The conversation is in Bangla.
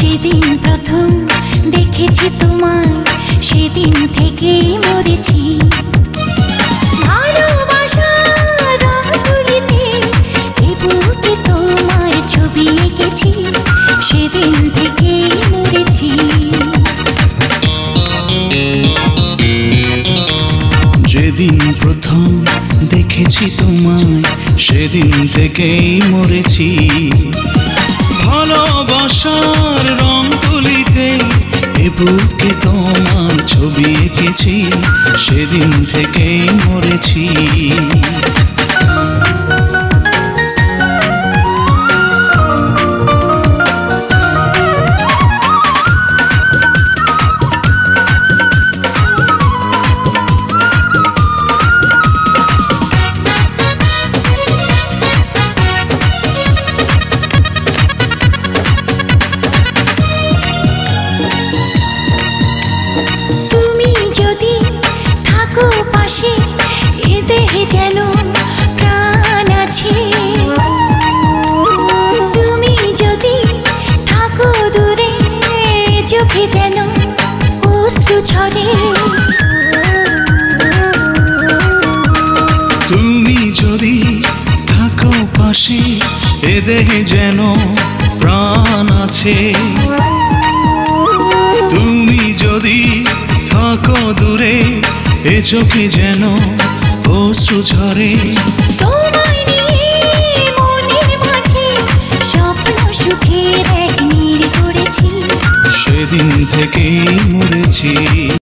যেদিন প্রথম দেখেছি তোমায় সেদিন থেকেই মরেছি। ভালোবাসার রঙগুলিতে এ বুকে তোমার ছবি এঁকেছি, সেদিন থেকেই মরেছি। যেদিন প্রথম দেখেছি তোমায় সেদিন থেকেই মরেছি। ভালোবাসার রং তুলিতে এ বুকে তোমার ছবি এঁকেছি, সেদিন থেকেই মরেছি। পাশে এ দেহে যেন প্রাণ আছে, তুমি যদি থাকো দূরে চোখে যেন অশ্রু ঝরে। তুমি যদি থাকো পাশে এ দেহে যেন প্রাণ আছে, তুমি যদি থাকো দূরে এ চোখে যেন অশ্রু ঝরে। তোমায় নিয়ে মনের মাঝে স্বপ্ন সুখের এক নীড় গড়েছি, সেদিন থেকেই মরেছি।